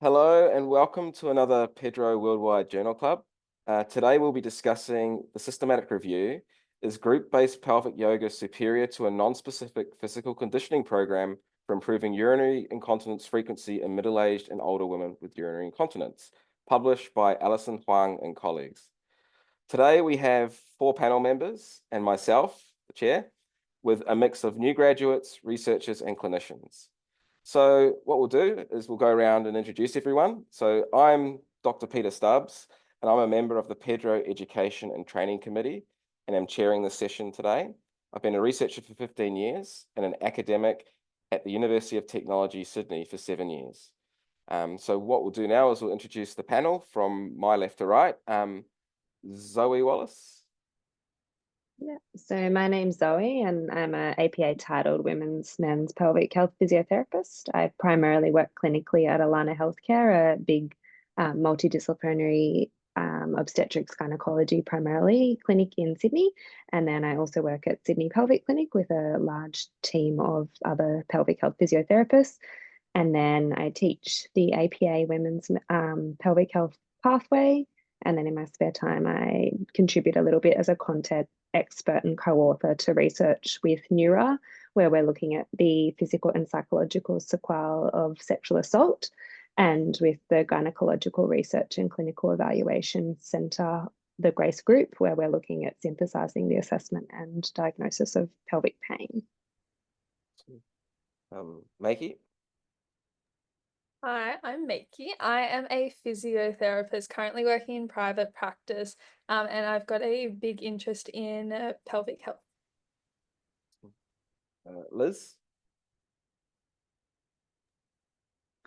Hello and welcome to another PEDro World-Wide Journal Club. Today we'll be discussing the systematic review. Is group-based pelvic yoga superior to a non-specific physical conditioning program for improving urinary incontinence frequency in middle-aged and older women with urinary incontinence? Published by Alison Huang and colleagues. Today we have 4 panel members and myself, the chair, with a mix of new graduates, researchers, and clinicians. So what we'll do is we'll go around and introduce everyone. So I'm Dr. Peter Stubbs, and I'm a member of the PEDro Education and Training Committee, and I'm chairing this session today. I've been a researcher for 15 years and an academic at the University of Technology, Sydney for 7 years. So what we'll do now is we'll introduce the panel from my left to right. Zoe Wallace. Yeah, so my name's Zoe and I'm a APA titled Women's Men's Pelvic Health Physiotherapist. I primarily work clinically at Alana Healthcare, a big multidisciplinary obstetrics gynecology primarily clinic in Sydney. And then I also work at Sydney Pelvic Clinic with a large team of other pelvic health physiotherapists. And then I teach the APA Women's Pelvic Health Pathway. And then in my spare time, I contribute a little bit as a content expert and co-author to research with Neura, where we're looking at the physical and psychological sequelae of sexual assault, and with the Gynecological Research and Clinical Evaluation Centre, the GRACE group, where we're looking at synthesizing the assessment and diagnosis of pelvic pain. Makey. Hi, I'm Miki. I am a physiotherapist currently working in private practice, and I've got a big interest in pelvic health. Liz.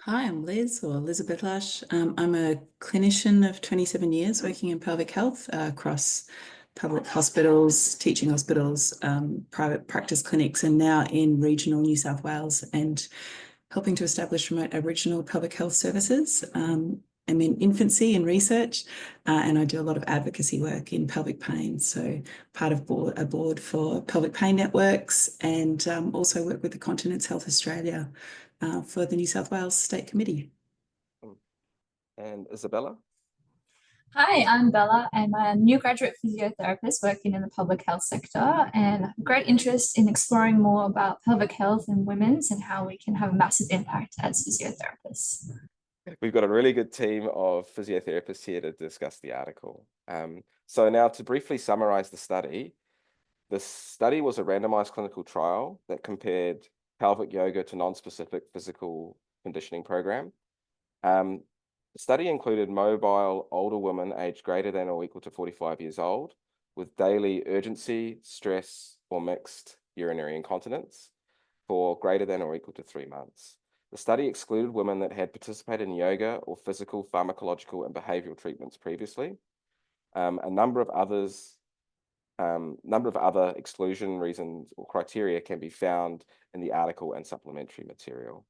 Hi, I'm Liz, or Elizabeth Lush. I'm a clinician of 27 years working in pelvic health across public hospitals, teaching hospitals, private practice clinics, and now in regional New South Wales and helping to establish remote Aboriginal pelvic health services. I'm in infancy and research, and I do a lot of advocacy work in pelvic pain. So part of a board for pelvic pain networks, and also work with the Continence Health Australia for the New South Wales State Committee. And Isabella. Hi, I'm Bella. I'm a new graduate physiotherapist working in the public health sector, and have great interest in exploring more about pelvic health in women's and how we can have a massive impact as physiotherapists. We've got a really good team of physiotherapists here to discuss the article. So now to briefly summarize the study was a randomized clinical trial that compared pelvic yoga to non-specific physical conditioning program. The study included mobile older women aged greater than or equal to 45 years old with daily urgency, stress, or mixed urinary incontinence for greater than or equal to 3 months. The study excluded women that had participated in yoga or physical, pharmacological, and behavioral treatments previously. A number of other exclusion reasons or criteria can be found in the article and supplementary material.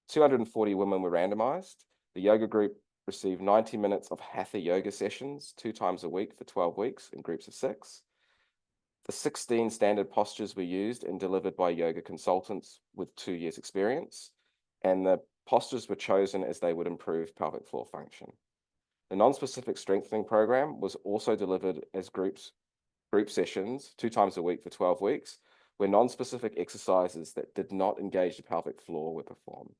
240 women were randomized. The yoga group received 90 minutes of hatha yoga sessions 2 times a week for 12 weeks in groups of 6. The 16 standard postures were used and delivered by yoga consultants with 2 years experience, and the postures were chosen as they would improve pelvic floor function. The non-specific strengthening program was also delivered as group sessions 2 times a week for 12 weeks, where non-specific exercises that did not engage the pelvic floor were performed.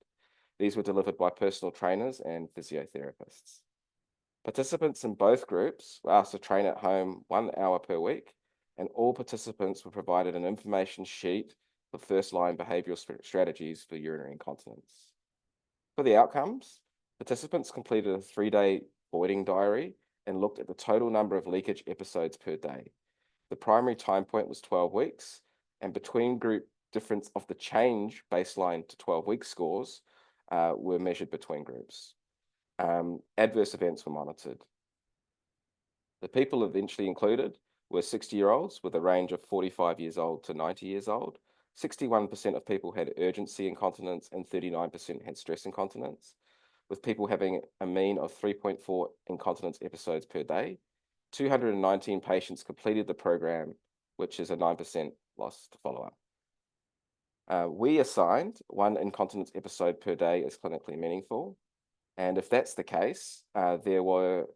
These were delivered by personal trainers and physiotherapists. Participants in both groups were asked to train at home 1 hour per week, and all participants were provided an information sheet for first-line behavioral strategies for urinary incontinence. For the outcomes, participants completed a 3-day voiding diary and looked at the total number of leakage episodes per day. The primary time point was 12 weeks, and between group difference of the change baseline to 12-week scores were measured between groups. Adverse events were monitored. The people eventually included were 60-year-olds with a range of 45 years old to 90 years old. 61% of people had urgency incontinence and 39% had stress incontinence, with people having a mean of 3.4 incontinence episodes per day. 219 patients completed the program, which is a 9% loss to follow-up. We assigned 1 incontinence episode per day as clinically meaningful. And if that's the case, there were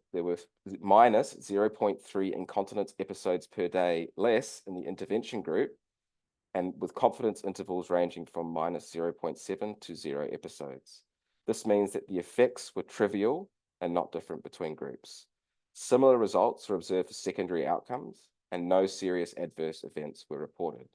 minus 0.3 incontinence episodes per day less in the intervention group, and with confidence intervals ranging from minus 0.7 to 0 episodes. This means that the effects were trivial and not different between groups. Similar results were observed for secondary outcomes, and no serious adverse events were reported.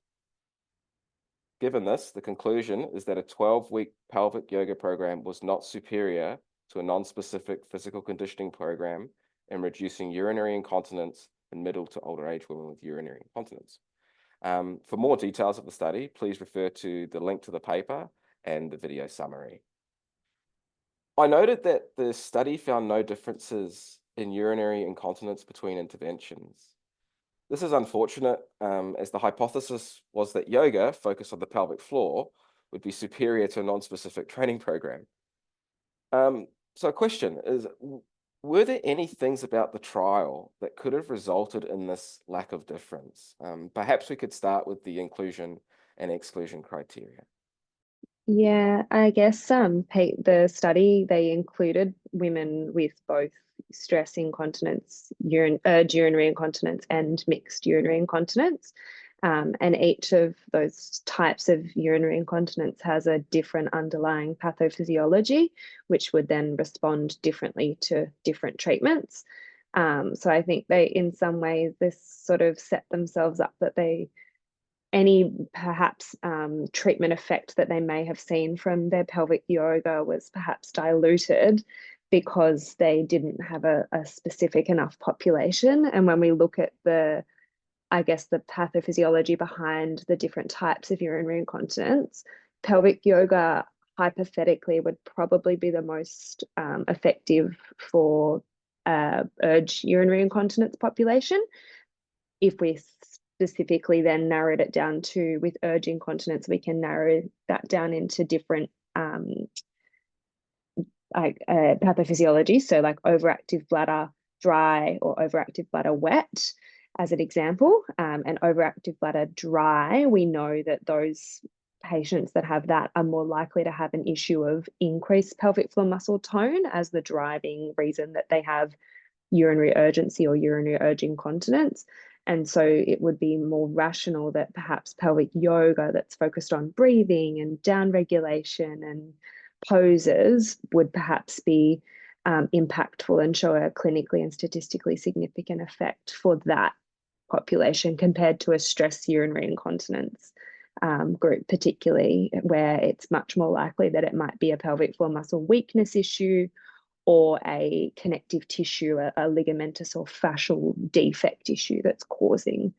Given this, the conclusion is that a 12-week pelvic yoga program was not superior to a non-specific physical conditioning program in reducing urinary incontinence in middle to older age women with urinary incontinence. For more details of the study, please refer to the link to the paper and the video summary. I noted that the study found no differences in urinary incontinence between interventions. This is unfortunate, as the hypothesis was that yoga, focused on the pelvic floor, would be superior to a non-specific training program. So a question is, were there any things about the trial that could have resulted in this lack of difference? Perhaps we could start with the inclusion and exclusion criteria. Yeah, I guess the study, they included women with both stress incontinence, urge urinary incontinence, and mixed urinary incontinence. And each of those types of urinary incontinence has a different underlying pathophysiology, which would then respond differently to different treatments. So I think they, in some ways, this sort of set themselves up that any perhaps treatment effect that they may have seen from their pelvic yoga was perhaps diluted because they didn't have a specific enough population. And when we look at the pathophysiology behind the different types of urinary incontinence, pelvic yoga hypothetically would probably be the most effective for urge urinary incontinence population. If we specifically then narrowed it down to, with urge incontinence, we can narrow that down into different pathophysiology. So like overactive bladder dry or overactive bladder wet, as an example. And overactive bladder dry, we know that those patients that have that are more likely to have an issue of increased pelvic floor muscle tone as the driving reason that they have urinary urgency or urinary urge incontinence. And so it would be more rational that perhaps pelvic yoga that's focused on breathing and down regulation and poses would perhaps be impactful and show a clinically and statistically significant effect for that population compared to a stress urinary incontinence group, particularly where it's much more likely that it might be a pelvic floor muscle weakness issue or a connective tissue, a ligamentous or fascial defect issue that's causing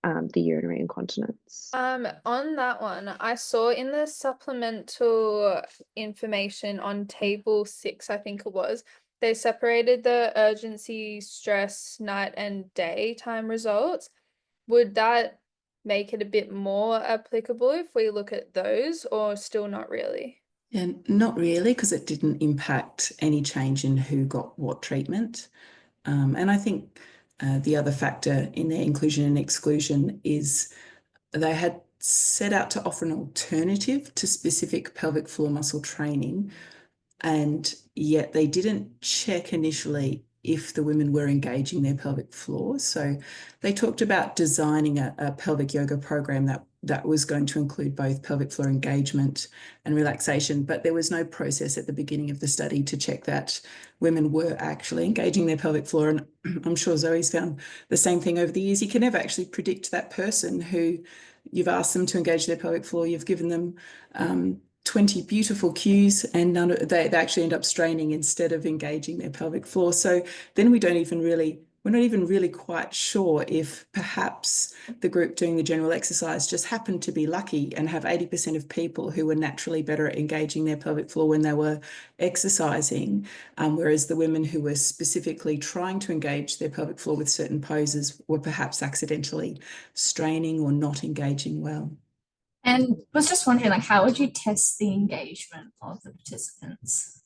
the urinary incontinence. On that one, I saw in the supplemental information on table 6, I think it was, they separated the urgency, stress, night and daytime results. Would that make it a bit more applicable if we look at those, or still not really? Yeah, not really, because it didn't impact any change in who got what treatment. And I think the other factor in their inclusion and exclusion is they had set out to offer an alternative to specific pelvic floor muscle training, and yet they didn't check initially if the women were engaging their pelvic floor. So they talked about designing a pelvic yoga program that was going to include both pelvic floor engagement and relaxation, but there was no process at the beginning of the study to check that women were actually engaging their pelvic floor. And I'm sure Zoe's found the same thing over the years. You can never actually predict that person who you've asked them to engage their pelvic floor, you've given them 20 beautiful cues, and they actually end up straining instead of engaging their pelvic floor. So then we're not even really quite sure if perhaps the group doing the general exercise just happened to be lucky and have 80% of people who were naturally better at engaging their pelvic floor when they were exercising, whereas the women who were specifically trying to engage their pelvic floor with certain poses were perhaps accidentally straining or not engaging well. And was just wondering, like, how would you test the engagement of the participants?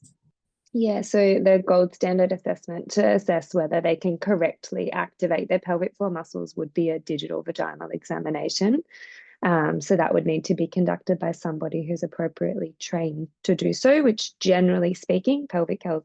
Yeah, so the gold standard assessment to assess whether they can correctly activate their pelvic floor muscles would be a digital vaginal examination. So that would need to be conducted by somebody who's appropriately trained to do so, which generally speaking, pelvic health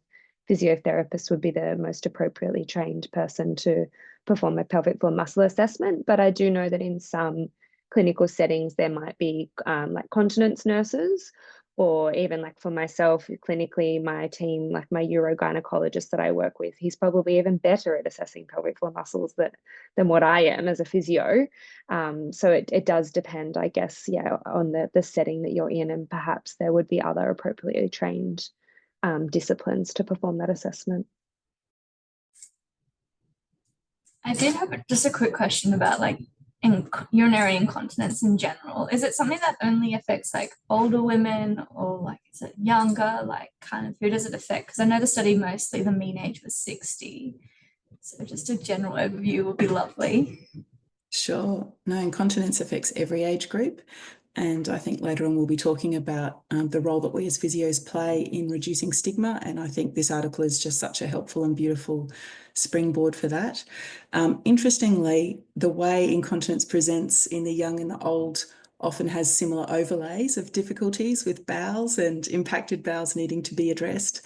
physiotherapist would be the most appropriately trained person to perform a pelvic floor muscle assessment. But I do know that in some clinical settings, there might be like continence nurses, or even like for myself, clinically, my team, like my urogynecologist that I work with, he's probably even better at assessing pelvic floor muscles than what I am as a physio. So it does depend, I guess, yeah, on the setting that you're in, and perhaps there would be other appropriately trained disciplines to perform that assessment. I did have just a quick question about like urinary incontinence in general. Is it something that only affects like older women, or like is it younger? Like kind of who does it affect? Because I know the study mostly the mean age was 60. So just a general overview would be lovely. Sure. No, incontinence affects every age group. And I think later on we'll be talking about the role that we as physios play in reducing stigma. And I think this article is just such a helpful and beautiful springboard for that. Interestingly, the way incontinence presents in the young and the old often has similar overlays of difficulties with bowels and impacted bowels needing to be addressed.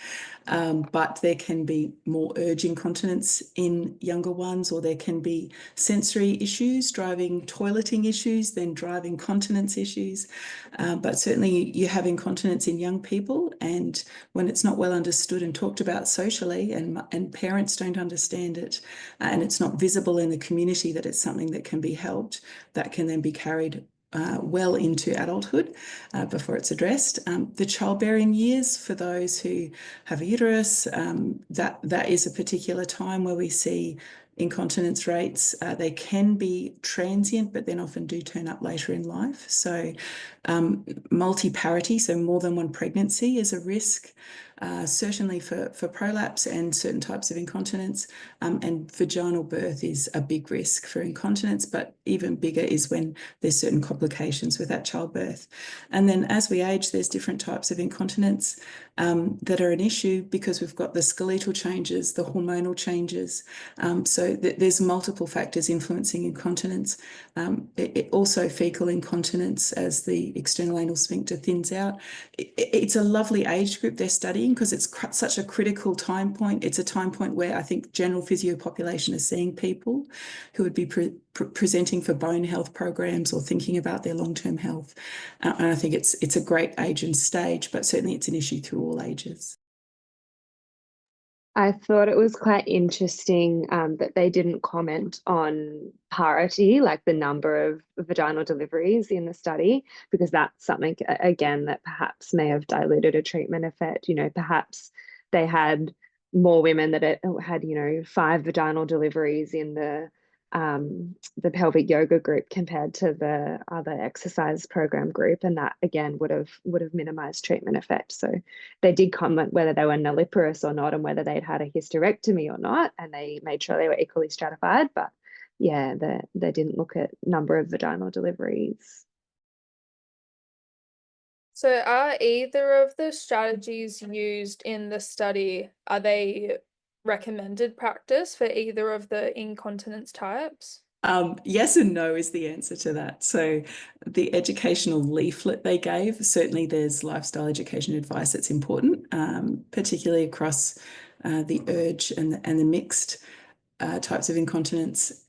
But there can be more urge incontinence in younger ones, or there can be sensory issues driving toileting issues, then driving continence issues. But certainly you have incontinence in young people, and when it's not well understood and talked about socially, and parents don't understand it, and it's not visible in the community that it's something that can be helped, that can then be carried well into adulthood before it's addressed. The childbearing years, for those who have a uterus, that is a particular time where we see incontinence rates. They can be transient, but then often do turn up later in life. So multiparity, so more than one pregnancy, is a risk. Certainly for prolapse and certain types of incontinence, and vaginal birth is a big risk for incontinence, but even bigger is when there's certain complications with that childbirth. And then as we age, there's different types of incontinence that are an issue because we've got the skeletal changes, the hormonal changes. So there's multiple factors influencing incontinence. Also fecal incontinence as the external anal sphincter thins out. It's a lovely age group they're studying because it's such a critical time point. It's a time point where I think general physio population is seeing people who would be presenting for bone health programs or thinking about their long-term health. And I think it's a great age and stage, but certainly it's an issue through all ages. I thought it was quite interesting that they didn't comment on parity, like the number of vaginal deliveries in the study, because that's something, again, that perhaps may have diluted a treatment effect. You know, perhaps they had more women that had, 5 vaginal deliveries in the pelvic yoga group compared to the other exercise program group, and that again would have minimized treatment effect. So they did comment whether they were nulliparous or not, and whether they'd had a hysterectomy or not, and they made sure they were equally stratified. But yeah, they didn't look at number of vaginal deliveries. So are either of the strategies used in the study, are they recommended practice for either of the incontinence types? Yes and no is the answer to that. So the educational leaflet they gave, certainly there's lifestyle education advice that's important, particularly across the urge and the mixed types of incontinence.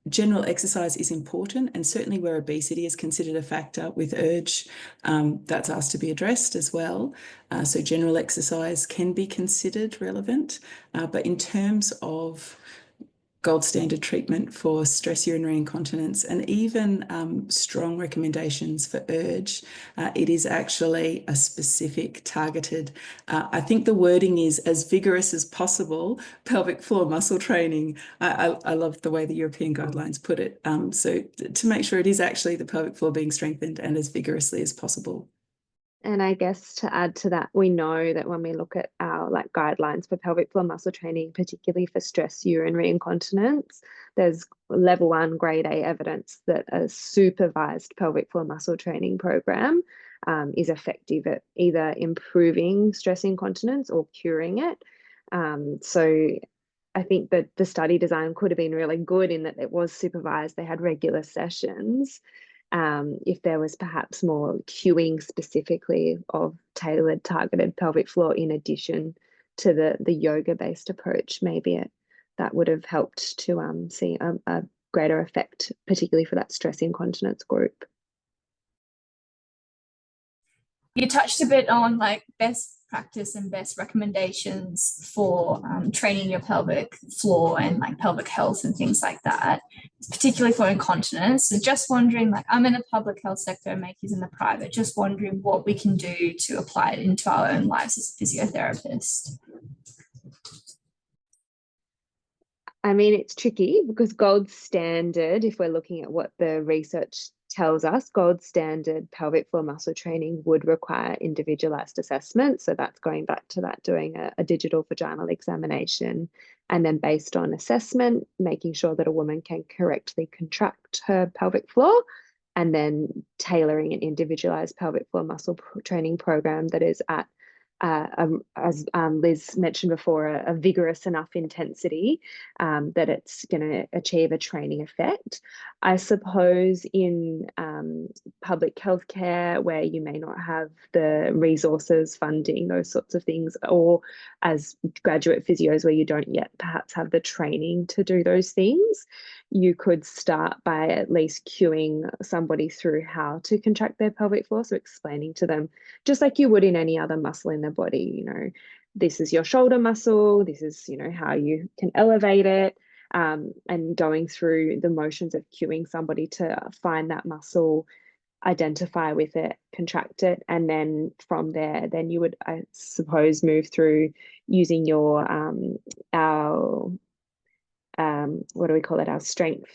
General exercise is important, and certainly where obesity is considered a factor with urge, that's asked to be addressed as well. So general exercise can be considered relevant, but in terms of gold standard treatment for stress urinary incontinence, and even strong recommendations for urge, it is actually a specific targeted, I think the wording is as vigorous as possible, pelvic floor muscle training. I love the way the European guidelines put it. So to make sure it is actually the pelvic floor being strengthened and as vigorously as possible. And I guess to add to that, we know that when we look at our guidelines for pelvic floor muscle training, particularly for stress urinary incontinence, there's level 1 grade A evidence that a supervised pelvic floor muscle training program is effective at either improving stress incontinence or curing it. So I think that the study design could have been really good in that it was supervised, they had regular sessions. if there was perhaps more cueing specifically of tailored targeted pelvic floor in addition to the yoga-based approach, maybe that would have helped to see a greater effect, particularly for that stress incontinence group. You touched a bit on like best practice and best recommendations for training your pelvic floor and like pelvic health and things like that, particularly for incontinence. So just wondering, like, I'm in the public health sector, Maki's in the private, just wondering what we can do to apply it into our own lives as a physiotherapist. I mean, it's tricky because gold standard, if we're looking at what the research tells us, gold standard pelvic floor muscle training would require individualized assessment. So that's going back to that, doing a digital vaginal examination, and then based on assessment, making sure that a woman can correctly contract her pelvic floor, and then tailoring an individualized pelvic floor muscle training program that is at as Liz mentioned before, a vigorous enough intensity that it's going to achieve a training effect. I suppose in public healthcare, where you may not have the resources, funding, those sorts of things, or as graduate physios where you don't yet perhaps have the training to do those things, you could start by at least cueing somebody through how to contract their pelvic floor. So explaining to them, just like you would in any other muscle in the body, you know, this is your shoulder muscle, this is, you know, how you can elevate it, and going through the motions of cueing somebody to find that muscle, identify with it, contract it, and then from there, then you would, I suppose, move through using your our what do we call it? Our strength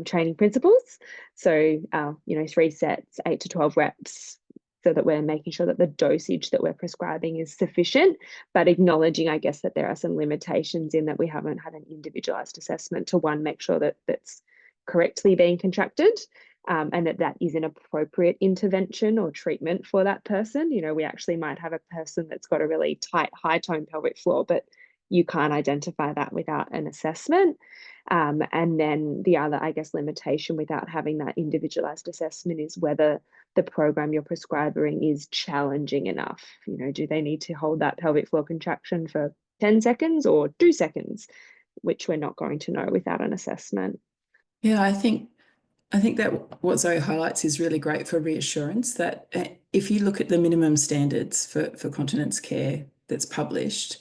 training principles. So, you know, 3 sets, 8 to 12 reps, so that we're making sure that the dosage that we're prescribing is sufficient, but acknowledging, I guess, that there are some limitations in that we haven't had an individualized assessment to, one, make sure that that's correctly being contracted, and that that is an appropriate intervention or treatment for that person. You know, we actually might have a person that's got a really tight, high tone pelvic floor, but you can't identify that without an assessment. And then the other, I guess, limitation without having that individualized assessment is whether the program you're prescribing is challenging enough. You know, do they need to hold that pelvic floor contraction for 10 seconds or 2 seconds, which we're not going to know without an assessment. Yeah, I think that what Zoe highlights is really great for reassurance, that if you look at the minimum standards for continence care that's published,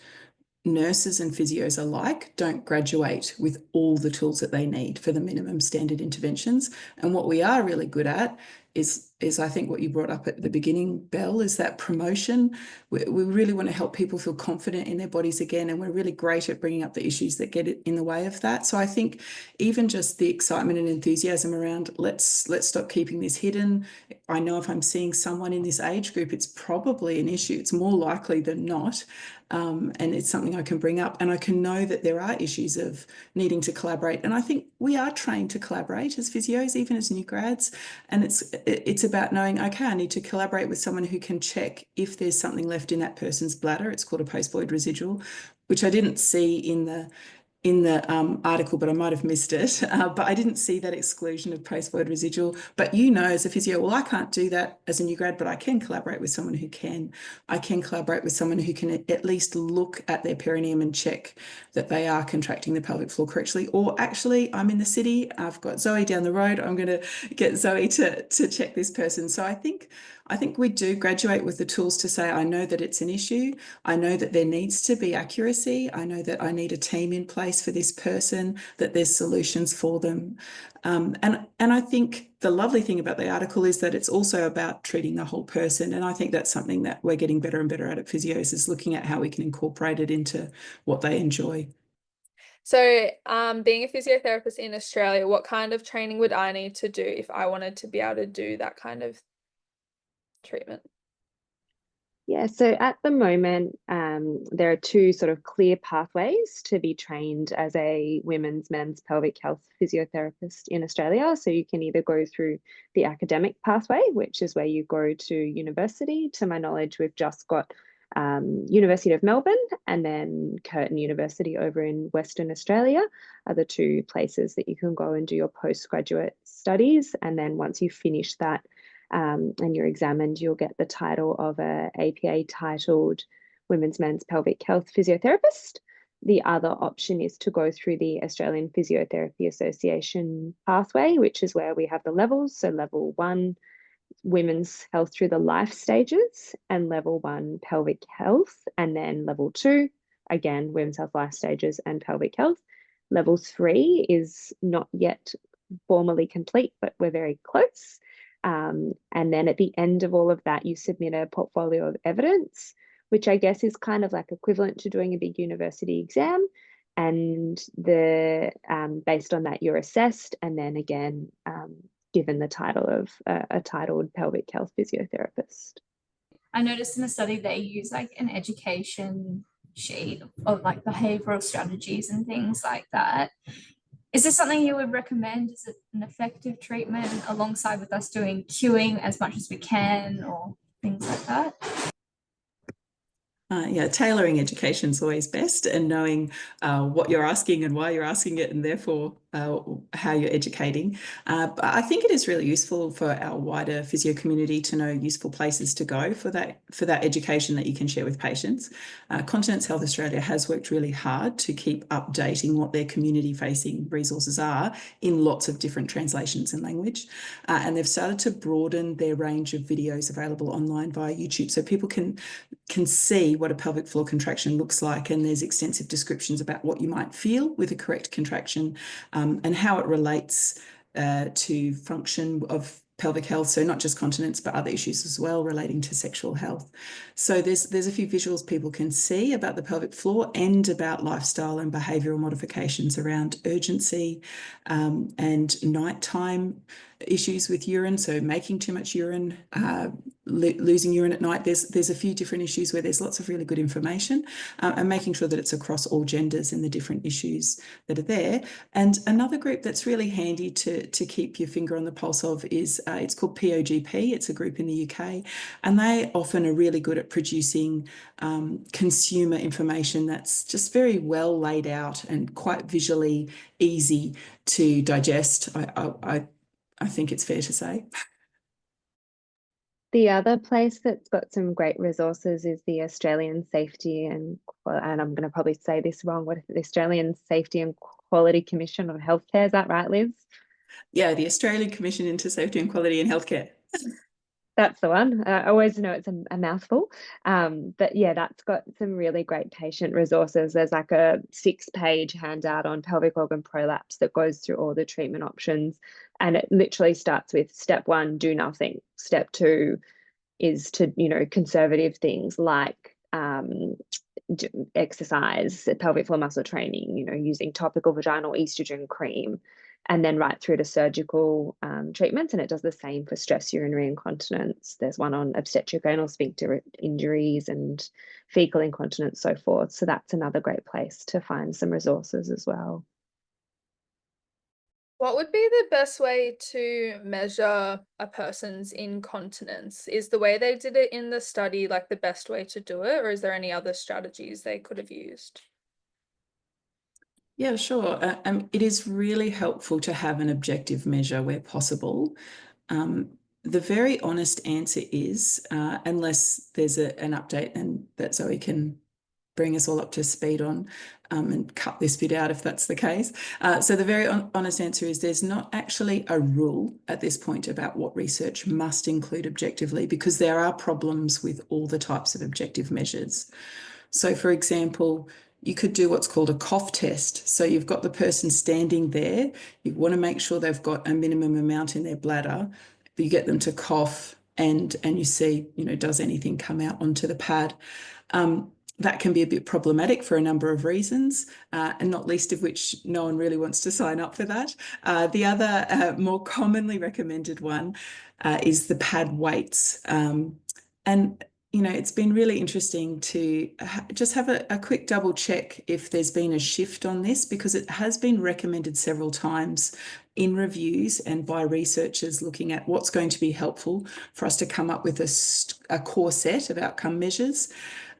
nurses and physios alike don't graduate with all the tools that they need for the minimum standard interventions. And what we are really good at is I think what you brought up at the beginning, Belle, is that promotion. We really want to help people feel confident in their bodies again, and we're really great at bringing up the issues that get in the way of that. So I think even just the excitement and enthusiasm around let's stop keeping this hidden. I know if I'm seeing someone in this age group, it's probably an issue. It's more likely than not. And it's something I can bring up, and I can know that there are issues of needing to collaborate. And I think we are trained to collaborate as physios, even as new grads. And it's about knowing, okay, I need to collaborate with someone who can check if there's something left in that person's bladder. It's called a post-void residual, which I didn't see in the article, but I might have missed it. But I didn't see that exclusion of post-void residual. But you know, as a physio, well, I can't do that as a new grad, but I can collaborate with someone who can. I can collaborate with someone who can at least look at their perineum and check that they are contracting the pelvic floor correctly. Or actually, I'm in the city, I've got Zoe down the road, I'm going to get Zoe to check this person. So I think we do graduate with the tools to say, I know that it's an issue. I know that there needs to be accuracy. I know that I need a team in place for this person, that there's solutions for them. And I think the lovely thing about the article is that it's also about treating the whole person. And I think that's something that we're getting better and better at physios, is looking at how we can incorporate it into what they enjoy. So being a physiotherapist in Australia, what kind of training would I need to do if I wanted to be able to do that kind of treatment? Yeah, so at the moment, there are 2 sort of clear pathways to be trained as a men's pelvic health physiotherapist in Australia. So you can either go through the academic pathway, which is where you go to university. To my knowledge, we've just got University of Melbourne, and then Curtin University over in Western Australia are the two places that you can go and do your postgraduate studies. And then once you finish that and you're examined, you'll get the title of a APA titled Women's Men's Pelvic Health Physiotherapist. The other option is to go through the Australian Physiotherapy Association pathway, which is where we have the levels. So level 1, women's health through the life stages, and level 1, pelvic health, and then level 2, again, women's health life stages and pelvic health. Level 3 is not yet formally complete, but we're very close. And then at the end of all of that, you submit a portfolio of evidence, which I guess is kind of like equivalent to doing a big university exam. And based on that, you're assessed, and then again, given the title of a titled pelvic health physiotherapist. I noticed in the study they use like an education sheet of like behavioral strategies and things like that. Is this something you would recommend? Is it an effective treatment alongside with us doing cueing as much as we can or things like that? Yeah, tailoring education is always best, and knowing what you're asking and why you're asking it, and therefore how you're educating. But I think it is really useful for our wider physio community to know useful places to go for that education that you can share with patients. Continence Health Australia has worked really hard to keep updating what their community-facing resources are in lots of different translations and language. And they've started to broaden their range of videos available online via YouTube, so people can see what a pelvic floor contraction looks like, and there's extensive descriptions about what you might feel with a correct contraction and how it relates to function of pelvic health, so not just continence but other issues as well relating to sexual health. So there's a few visuals people can see about the pelvic floor and about lifestyle and behavioural modifications around urgency and nighttime issues with urine, so making too much urine, losing urine at night. There's a few different issues where there's lots of really good information, and making sure that it's across all genders and the different issues that are there. And another group that's really handy to keep your finger on the pulse of is it's called POGP. It's a group in the UK, and they often are really good at producing consumer information that's just very well laid out and quite visually easy to digest. I think it's fair to say. The other place that's got some great resources is the Australian Safety and I'm going to probably say this wrong, what is it? The Australian Safety and Quality Commission of Healthcare, is that right, Liz? Yeah, the Australian Commission into Safety and Quality in Healthcare. That's the one. I always know it's a mouthful. But yeah, that's got some really great patient resources. There's like a 6-page handout on pelvic organ prolapse that goes through all the treatment options. And it literally starts with step 1, do nothing. Step 2 is to, conservative things like exercise, pelvic floor muscle training, using topical vaginal estrogen cream, and then right through to surgical treatments. And it does the same for stress urinary incontinence. There's one on obstetric anal sphincter injuries and fecal incontinence, so forth. So that's another great place to find some resources as well. What would be the best way to measure a person's incontinence? Is the way they did it in the study like the best way to do it, or is there any other strategies they could have used? Yeah, sure. It is really helpful to have an objective measure where possible. The very honest answer is, unless there's an update and that Zoe can bring us all up to speed on and cut this bit out if that's the case. So the very honest answer is there's not actually a rule at this point about what research must include objectively, because there are problems with all the types of objective measures. So for example, you could do what's called a cough test. So you've got the person standing there. You want to make sure they've got a minimum amount in their bladder. You get them to cough and you see, does anything come out onto the pad? That can be a bit problematic for a number of reasons, and not least of which no one really wants to sign up for that. The other more commonly recommended one is the pad weights. And it's been really interesting to just have a quick double check if there's been a shift on this, because it has been recommended several times in reviews and by researchers looking at what's going to be helpful for us to come up with a core set of outcome measures.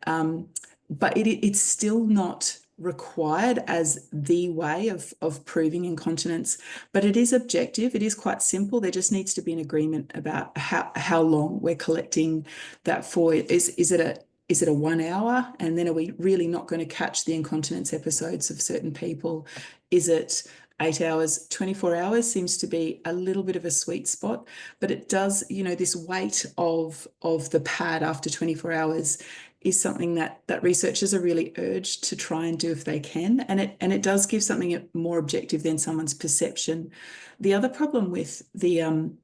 But it's still not required as the way of proving incontinence, but it is objective. It is quite simple. There just needs to be an agreement about how long we're collecting that for. Is it a 1 hour? And then are we really not going to catch the incontinence episodes of certain people? Is it 8 hours? 24 hours seems to be a little bit of a sweet spot, but it does, this weight of the pad after 24 hours is something that researchers are really urged to try and do if they can. And it does give something more objective than someone's perception. The other problem with the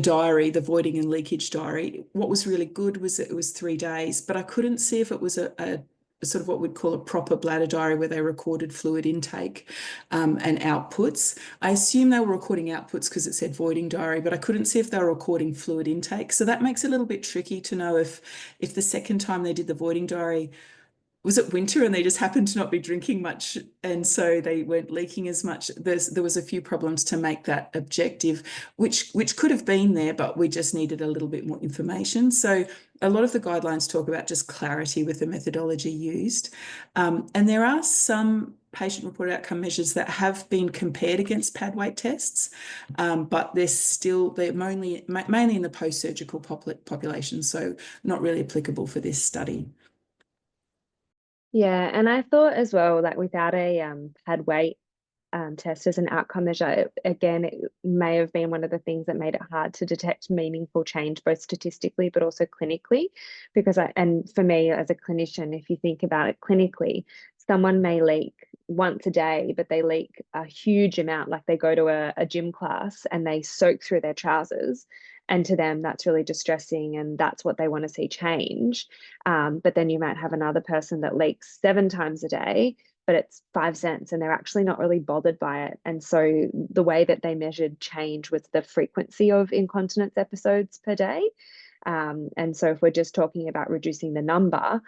diary, the voiding and leakage diary, what was really good was that it was 3 days, but I couldn't see if it was a sort of what we'd call a proper bladder diary where they recorded fluid intake and outputs. I assume they were recording outputs because it said voiding diary, but I couldn't see if they were recording fluid intake. So that makes it a little bit tricky to know if the second time they did the voiding diary, was it winter and they just happened to not be drinking much and so they weren't leaking as much. There was a few problems to make that objective, which could have been there, but we just needed a little bit more information. So a lot of the guidelines talk about just clarity with the methodology used. And there are some patient-reported outcome measures that have been compared against pad weight tests, but they're mainly in the post-surgical population, so not really applicable for this study. Yeah, and I thought as well, like without a pad weight test as an outcome measure, it may have been one of the things that made it hard to detect meaningful change, both statistically but also clinically. Because and for me as a clinician, if you think about it clinically, someone may leak once a day, but they leak a huge amount, like they go to a gym class and they soak through their trousers. And to them, that's really distressing and that's what they want to see change. But then you might have another person that leaks 7 times a day, but it's 5 cents and they're actually not really bothered by it. And so the way that they measured change was the frequency of incontinence episodes per day. And so if we're just talking about reducing the number,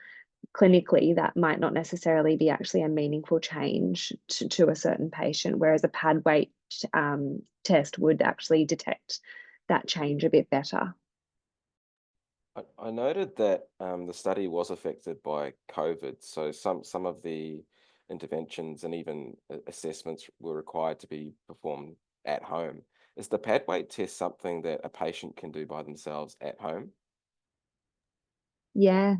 clinically, that might not necessarily be actually a meaningful change to a certain patient, whereas a pad weight test would actually detect that change a bit better. I noted that the study was affected by COVID, so some of the interventions and even assessments were required to be performed at home. Is the pad weight test something that a patient can do by themselves at home? Yeah,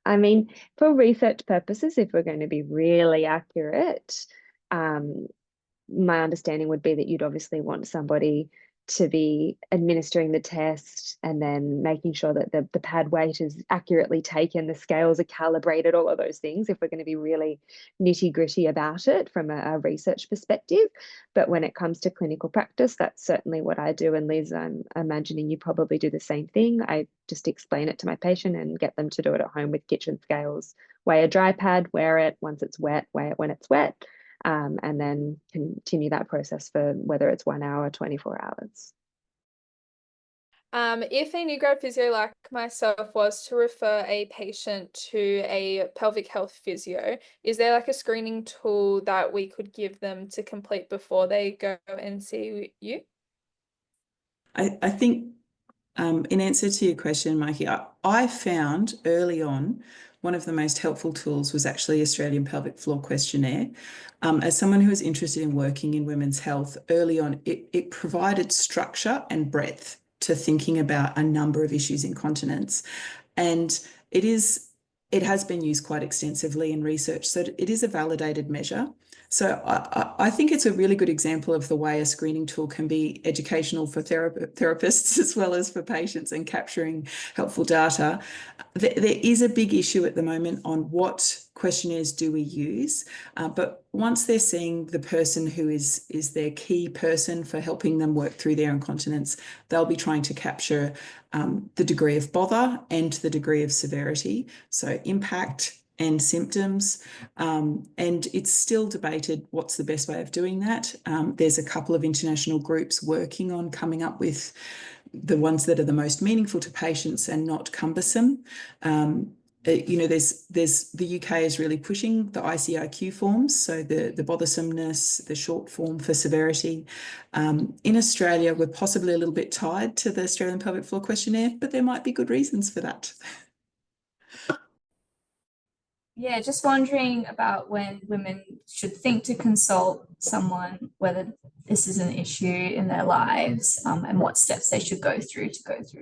I mean, for research purposes, if we're going to be really accurate, my understanding would be that you'd obviously want somebody to be administering the test and then making sure that the pad weight is accurately taken, the scales are calibrated, all of those things, if we're going to be really nitty gritty about it from a research perspective. But when it comes to clinical practice, that's certainly what I do. And Liz, I'm imagining you probably do the same thing. I just explain it to my patient and get them to do it at home with kitchen scales. Weigh a dry pad, wear it. Once it's wet, weigh it when it's wet. And then continue that process for whether it's 1 hour or 24 hours. If a new grad physio like myself was to refer a patient to a pelvic health physio, is there like a screening tool that we could give them to complete before they go and see you? I think in answer to your question, Mikey, I found early on one of the most helpful tools was actually Australian Pelvic Floor Questionnaire. As someone who was interested in working in women's health early on, it provided structure and breadth to thinking about a number of issues in incontinence. And it has been used quite extensively in research, so it is a validated measure. So I think it's a really good example of the way a screening tool can be educational for therapists as well as for patients and capturing helpful data. There is a big issue at the moment on what questionnaires do we use, but once they're seeing the person who is their key person for helping them work through their incontinence, they'll be trying to capture the degree of bother and the degree of severity, so impact and symptoms, and it's still debated what's the best way of doing that. There's a couple of international groups working on coming up with the ones that are the most meaningful to patients and not cumbersome. There's the UK is really pushing the ICIQ forms, so the bothersomeness, the short form for severity. In Australia, we're possibly a little bit tied to the Australian Pelvic Floor Questionnaire, but there might be good reasons for that. Yeah, just wondering about when women should think to consult someone, whether this is an issue in their lives, and what steps they should go through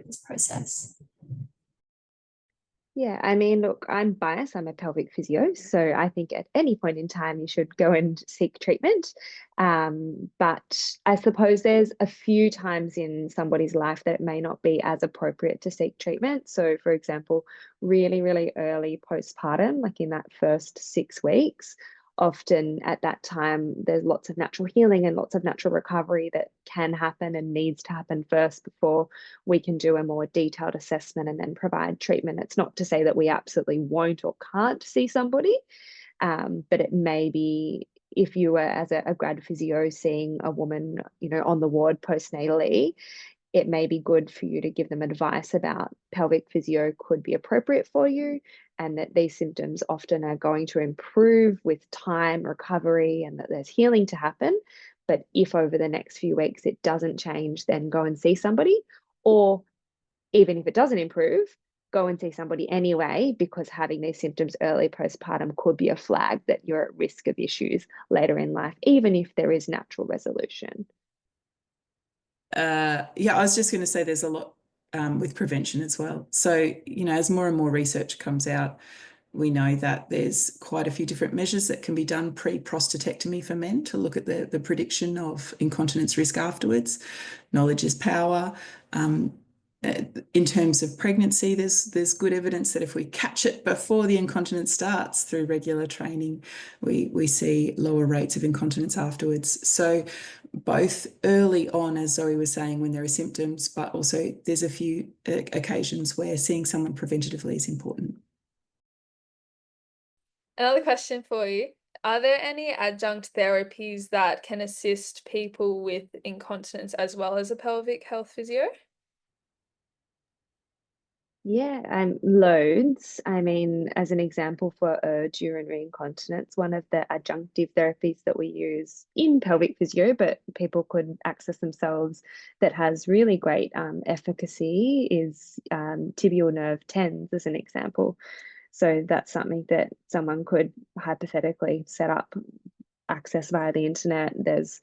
this process. Yeah, I mean, look, I'm biased. I'm a pelvic physio, so I think at any point in time you should go and seek treatment. But I suppose there's a few times in somebody's life that it may not be as appropriate to seek treatment. So, for example, really, really early postpartum, like in that first 6 weeks, often at that time there's lots of natural healing and lots of natural recovery that can happen and needs to happen first before we can do a more detailed assessment and then provide treatment. It's not to say that we absolutely won't or can't see somebody, but it may be, if you were as a grad physio seeing a woman, on the ward postnatally, it may be good for you to give them advice about pelvic physio could be appropriate for you, and that these symptoms often are going to improve with time, recovery, and that there's healing to happen. But if over the next few weeks it doesn't change, then go and see somebody. Or even if it doesn't improve, go and see somebody anyway, because having these symptoms early postpartum could be a flag that you're at risk of issues later in life, even if there is natural resolution. Yeah, I was just going to say there's a lot with prevention as well. So, as more and more research comes out, we know that there's quite a few different measures that can be done pre-prostatectomy for men to look at the prediction of incontinence risk afterwards. Knowledge is power. In terms of pregnancy, there's good evidence that if we catch it before the incontinence starts through regular training, we see lower rates of incontinence afterwards. So both early on, as Zoe was saying, when there are symptoms, but also there's a few occasions where seeing someone preventatively is important. Another question for you. Are there any adjunct therapies that can assist people with incontinence as well as a pelvic health physio? Yeah, loads. I mean, as an example for urge urinary incontinence, one of the adjunctive therapies that we use in pelvic physio, but people could access themselves, that has really great efficacy, is tibial nerve tens, as an example. So that's something that someone could hypothetically set up, access via the internet. There's,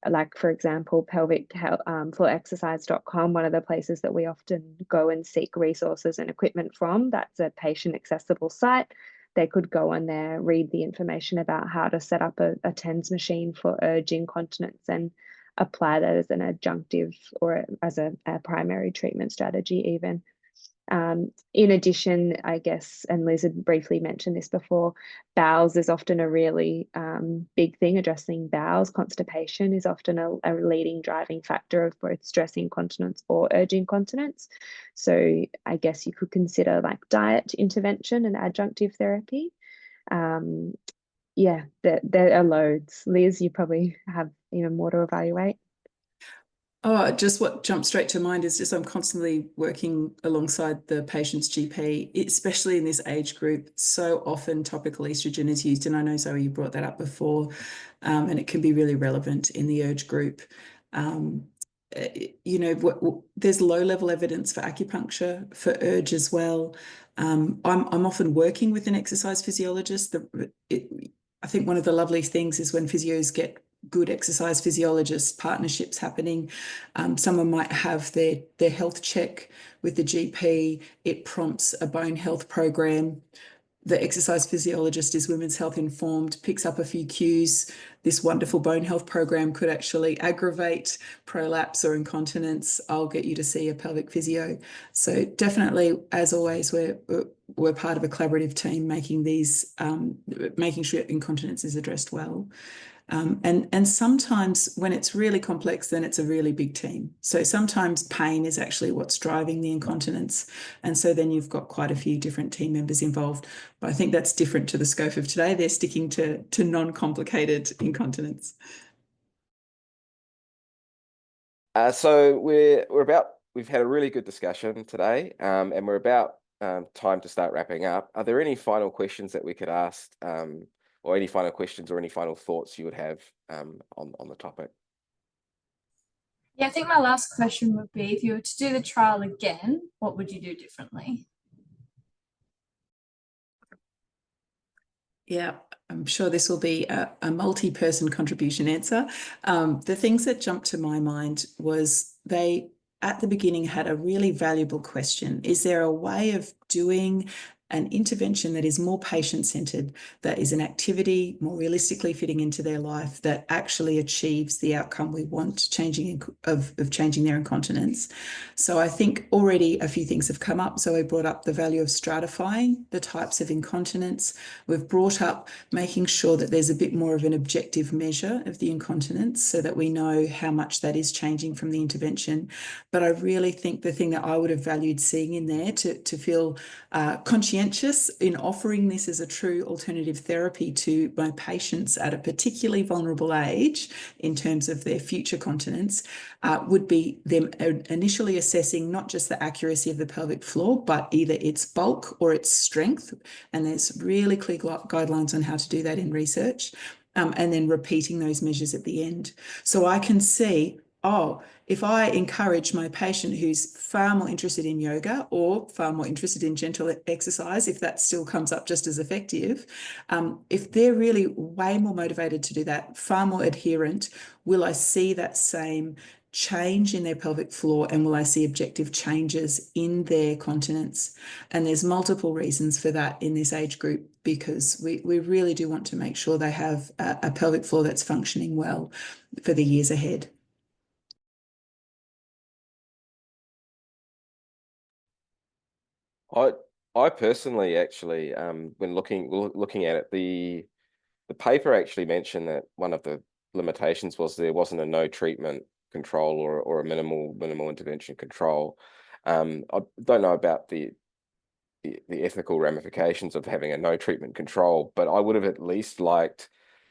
like, for example, pelvic floor exercise.com, one of the places that we often go and seek resources and equipment from. That's a patient accessible site. They could go on there, read the information about how to set up a TENS machine for urge incontinence and apply that as an adjunctive or as a primary treatment strategy even. In addition, I guess, and Liz had briefly mentioned this before, bowels is often a really big thing. Addressing bowels, constipation is often a leading driving factor of both stress incontinence or urge incontinence. So I guess you could consider like diet intervention and adjunctive therapy. Yeah, there are loads. Liz, you probably have even more to evaluate. Oh, just what jumped straight to mind is just I'm constantly working alongside the patient's GP, especially in this age group. So often topical estrogen is used, and I know, Zoe, you brought that up before, and it can be really relevant in the urge group. There's low-level evidence for acupuncture for urge as well. I'm often working with an exercise physiologist. I think one of the lovely things is when physios get good exercise physiologist partnerships happening. Someone might have their health check with the GP. It prompts a bone health program. The exercise physiologist is women's health informed, picks up a few cues. This wonderful bone health program could actually aggravate prolapse or incontinence. I'll get you to see a pelvic physio. So definitely, as always, we're part of a collaborative team making sure incontinence is addressed well. And sometimes when it's really complex, then it's a really big team. So sometimes pain is actually what's driving the incontinence. And so then you've got quite a few different team members involved. But I think that's different to the scope of today. They're sticking to non-complicated incontinence. So we've had a really good discussion today, and we're about time to start wrapping up. Are there any final questions that we could ask, or any final questions or any final thoughts you would have on the topic? Yeah, I think my last question would be, if you were to do the trial again, what would you do differently? Yeah, I'm sure this will be a multi-person contribution answer. The things that jumped to my mind was they, at the beginning, had a really valuable question. Is there a way of doing an intervention that is more patient-centered, that is an activity more realistically fitting into their life, that actually achieves the outcome we want, changing their incontinence? So I think already a few things have come up. So we brought up the value of stratifying the types of incontinence. We've brought up making sure that there's a bit more of an objective measure of the incontinence so that we know how much that is changing from the intervention. But I really think the thing that I would have valued seeing in there to feel conscientious in offering this as a true alternative therapy to my patients at a particularly vulnerable age in terms of their future continence would be them initially assessing not just the accuracy of the pelvic floor, but either its bulk or its strength. And there's really clear guidelines on how to do that in research. And then repeating those measures at the end. So I can see, oh, if I encourage my patient who's far more interested in yoga or far more interested in gentle exercise, if that still comes up just as effective, if they're really way more motivated to do that, far more adherent, will I see that same change in their pelvic floor, and will I see objective changes in their continence? And there's multiple reasons for that in this age group, because we really do want to make sure they have a pelvic floor that's functioning well for the years ahead. I personally actually, when looking at it, the paper actually mentioned that one of the limitations was there wasn't a no treatment control or a minimal intervention control. I don't know about the ethical ramifications of having a no treatment control, but I would have at least liked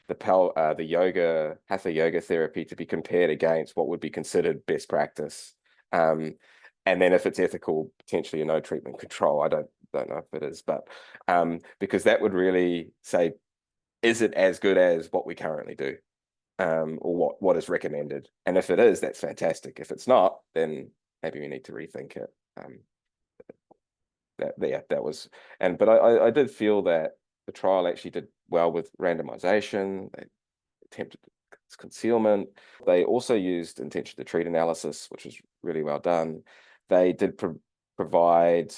the hatha yoga therapy to be compared against what would be considered best practice. And then if it's ethical, potentially a no treatment control. I don't know if it is, but because that would really say, is it as good as what we currently do, or what is recommended? And if it is, that's fantastic. If it's not, then maybe we need to rethink it. But I did feel that the trial actually did well with randomization. They attempted concealment. They also used intention to treat analysis, which was really well done. They did provide,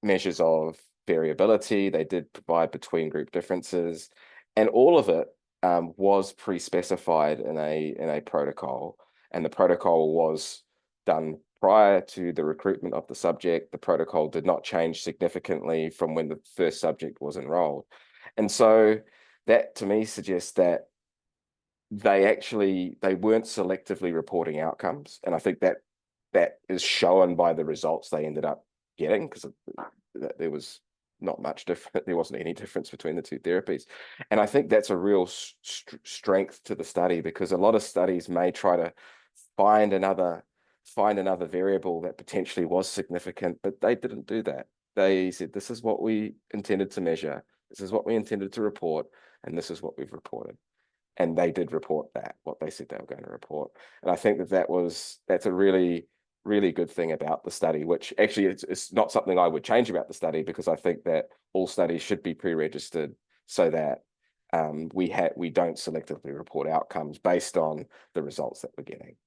measures of variability. They did provide between group differences, and all of it was pre-specified in a protocol, and the protocol was done prior to the recruitment of the subject. The protocol did not change significantly from when the first subject was enrolled. And so that to me suggests that they weren't selectively reporting outcomes. And I think that is shown by the results they ended up getting, because there was not much different. There wasn't any difference between the two therapies. And I think that's a real strength to the study, because a lot of studies may try to find another variable that potentially was significant, but they didn't do that. They said, this is what we intended to measure, this is what we intended to report, and this is what we've reported. And they did report what they said they were going to report. And I think that's a really, really good thing about the study, which actually it's not something I would change about the study, because I think that all studies should be pre-registered so that we don't selectively report outcomes based on the results that we're getting.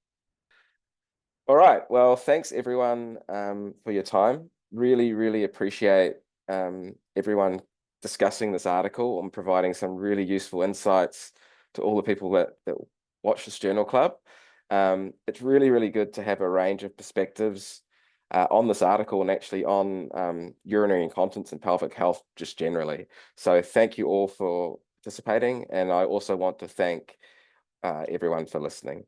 All right. Well, thanks everyone for your time. Really, really appreciate everyone discussing this article and providing some really useful insights to all the people that watch this journal club. It's really, really good to have a range of perspectives on this article, and actually on urinary incontinence and pelvic health just generally. So thank you all for participating, and I also want to thank everyone for listening.